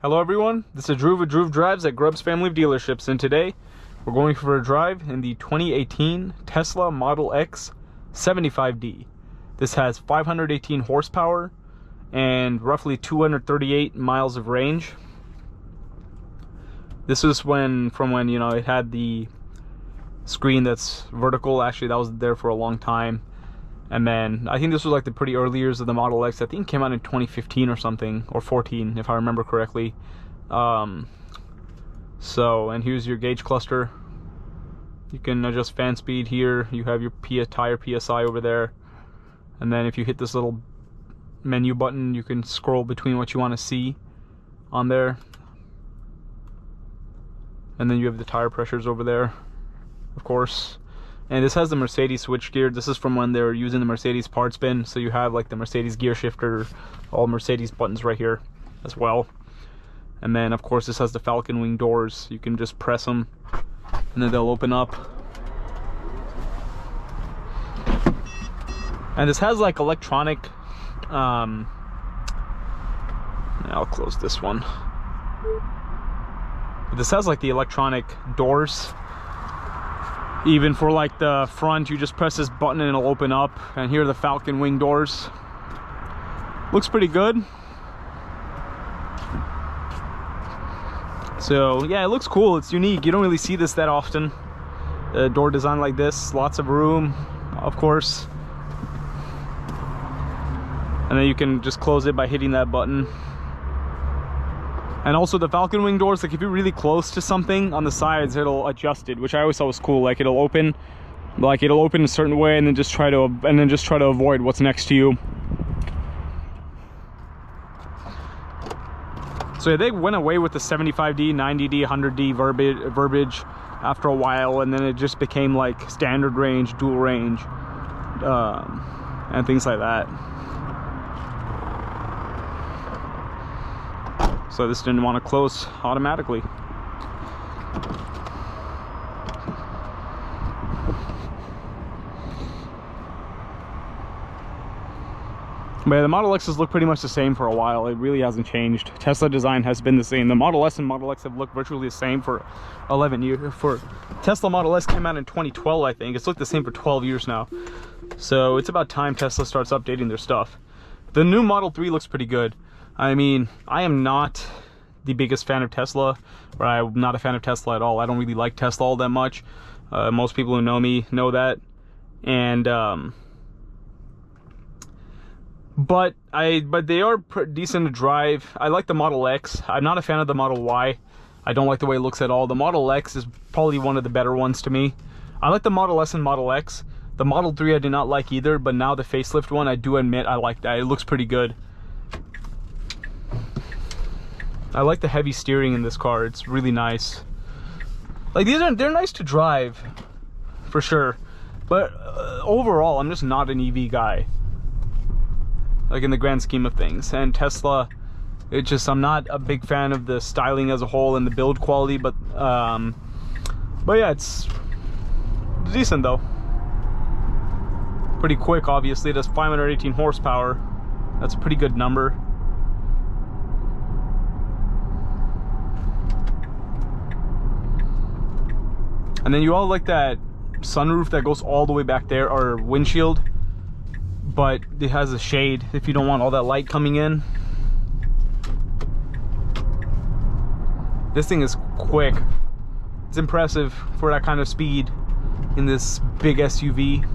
Hello everyone, this is Drew with Drew Drives at Grubbs Family of Dealerships, and today we're going for a drive in the 2018 Tesla Model X 75D. This has 518 horsepower and roughly 238 miles of range. This is from when it had the screen that's vertical. Actually, that was there for a long time. And then I think this was like the pretty early years of the Model X. I think it came out in 2015 or something, or 14 if I remember correctly. And here's your gauge cluster. You can adjust fan speed here. You have your tire PSI over there. And then if you hit this little menu button, you can scroll between what you want to see on there. And then you have the tire pressures over there, of course. And this has the Mercedes switchgear. This is from when they were using the Mercedes parts bin. So you have like the Mercedes gear shifter, all Mercedes buttons right here as well. And then of course this has the Falcon Wing doors. You can just press them and then they'll open up. And this has like electronic, I'll close this one. This has like the electronic doors. Even for like the front, you just press this button and it'll open up. And here are the Falcon Wing doors. Looks pretty good. So yeah, it looks cool. It's unique. You don't really see this that often. Door design like this, lots of room, of course. And then you can just close it by hitting that button. And also the Falcon Wing doors, like if you're really close to something on the sides, it'll adjust it, which I always thought was cool. Like it'll open a certain way and then just try to avoid what's next to you. So they went away with the 75D, 90D, 100D verbiage after a while, and then it just became like standard range, dual range, and things like that. So this didn't want to close automatically. But yeah, the Model X's look pretty much the same for a while. It really hasn't changed. Tesla design has been the same. The Model S and Model X have looked virtually the same for 11 years. For Tesla Model S came out in 2012, I think. It's looked the same for 12 years now. So it's about time Tesla starts updating their stuff. The new Model 3 looks pretty good. I mean, I am not the biggest fan of Tesla, or I'm not a fan of Tesla at all. I don't really like Tesla all that much. Most people who know me know that. And but they are decent to drive. I like the Model X. I'm not a fan of the Model Y. I don't like the way it looks at all. The Model X is probably one of the better ones to me. I like the Model S and Model X. The Model 3 I did not like either, but now the facelift one, I do admit I like that. It looks pretty good. I like the heavy steering in this car. It's really nice. Like they're nice to drive, for sure. But overall, I'm just not an EV guy. Like in the grand scheme of things. And Tesla, I'm not a big fan of the styling as a whole and the build quality. But yeah, it's decent though. Pretty quick, obviously. It has 518 horsepower. That's a pretty good number. And then you all like that sunroof that goes all the way back there, or windshield, but it has a shade if you don't want all that light coming in. This thing is quick. It's impressive for that kind of speed in this big SUV.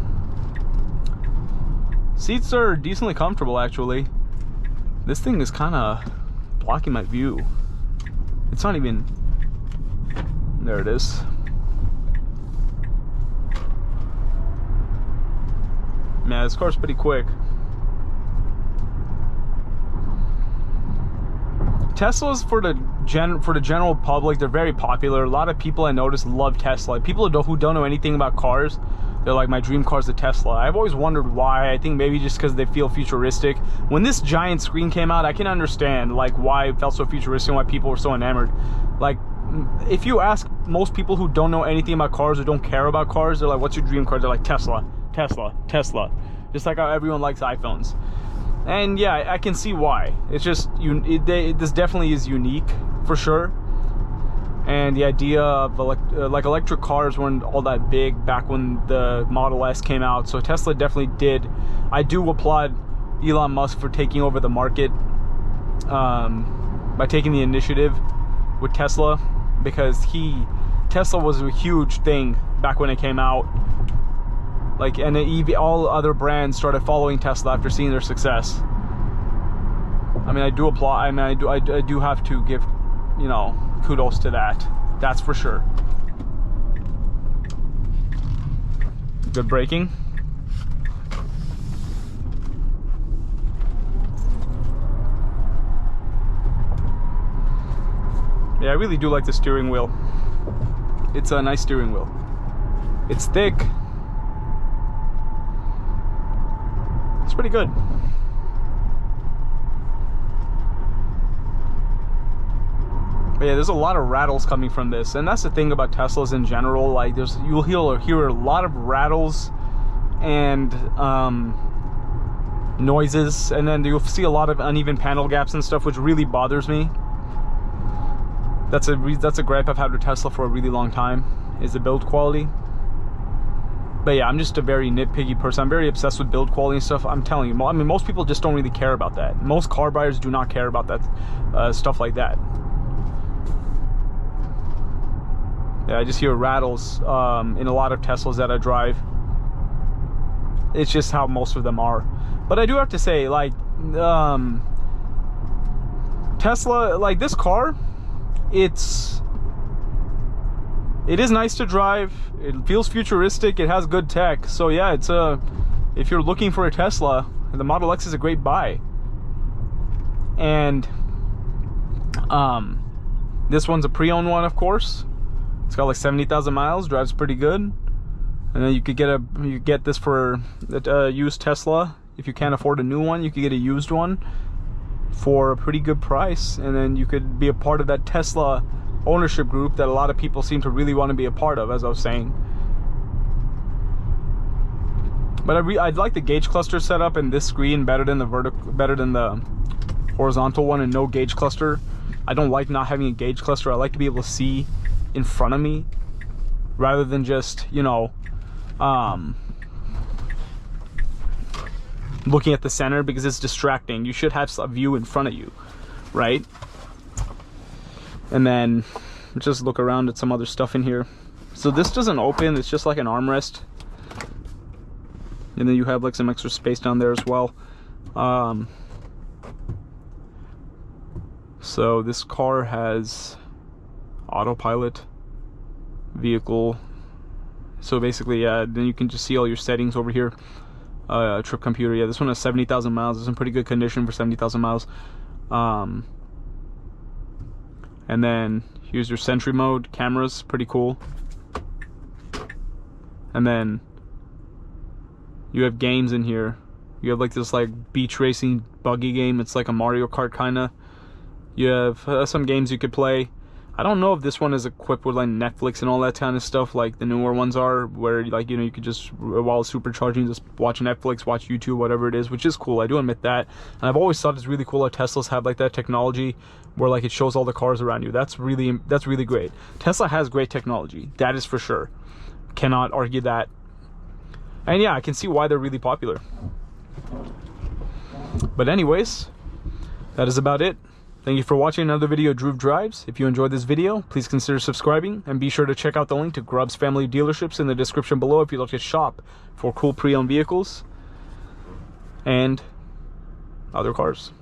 Seats are decently comfortable, actually. This thing is kind of blocking my view. It's not even... There it is. Yeah, this car's pretty quick. Teslas for the general public, they're very popular. A lot of people I notice love Tesla. People who don't know anything about cars, they're like, my dream car is a Tesla. I've always wondered why. I think maybe just because they feel futuristic. When this giant screen came out, I can understand like why it felt so futuristic and why people were so enamored. Like, if you ask most people who don't know anything about cars or don't care about cars, they're like, what's your dream car? They're like, Tesla, Tesla, Tesla. Just like how everyone likes iPhones. And yeah, I can see why. It's just this definitely is unique for sure. And the idea of like electric cars weren't all that big back when the Model S came out, so Tesla definitely did. I do applaud Elon Musk for taking over the market, by taking the initiative with Tesla, because Tesla was a huge thing back when it came out. Like, and all other brands started following Tesla after seeing their success. I mean, I do applaud. I mean, I do have to give, you know, kudos to that. That's for sure. Good braking. Yeah, I really do like the steering wheel. It's a nice steering wheel. It's thick. It's pretty good. But yeah, there's a lot of rattles coming from this, and that's the thing about Teslas in general. Like, you'll hear a lot of rattles and noises, and then you'll see a lot of uneven panel gaps and stuff, which really bothers me. That's a gripe I've had with Tesla for a really long time, is the build quality. But yeah, I'm just a very nitpicky person. I'm very obsessed with build quality and stuff. I'm telling you, I mean, most people just don't really care about that. Most car buyers do not care about that stuff like that. Yeah, I just hear rattles in a lot of Teslas that I drive. It's just how most of them are. But I do have to say, like, Tesla, like this car, it is nice to drive. It feels futuristic. It has good tech. So yeah, if you're looking for a Tesla, the Model X is a great buy. And this one's a pre-owned one, of course. It's got like 70,000 miles. Drives pretty good. And then you could get this for a used Tesla. If you can't afford a new one, you could get a used one for a pretty good price, and then you could be a part of that Tesla ownership group that a lot of people seem to really want to be a part of, as I was saying. But I'd like the gauge cluster setup in this screen better than the horizontal one and no gauge cluster. I don't like not having a gauge cluster. I like to be able to see in front of me rather than just, you know, looking at the center, because it's distracting. You should have a view in front of you, right? And then just look around at some other stuff in here. So this doesn't open, it's just like an armrest. And then you have like some extra space down there as well. So this car has autopilot, vehicle. So basically, yeah, then you can just see all your settings over here. Trip computer, yeah, this one has 70,000 miles. It's in pretty good condition for 70,000 miles. And then here's your Sentry mode, cameras, pretty cool. And then you have games in here. You have like this like beach racing buggy game. It's like a Mario Kart kinda. You have some games you could play. I don't know if this one is equipped with like Netflix and all that kind of stuff like the newer ones are, where like, you know, you could just, while supercharging, just watch Netflix, watch YouTube, whatever it is, which is cool. I do admit that. And I've always thought it's really cool how Teslas have like that technology where like it shows all the cars around you. That's really great. Tesla has great technology, that is for sure. Cannot argue that. And yeah, I can see why they're really popular. But anyways, that is about it. Thank you for watching another video of Dhruv Drives. If you enjoyed this video, please consider subscribing, and be sure to check out the link to Grubb's family dealerships in the description below if you'd like to shop for cool pre-owned vehicles and other cars.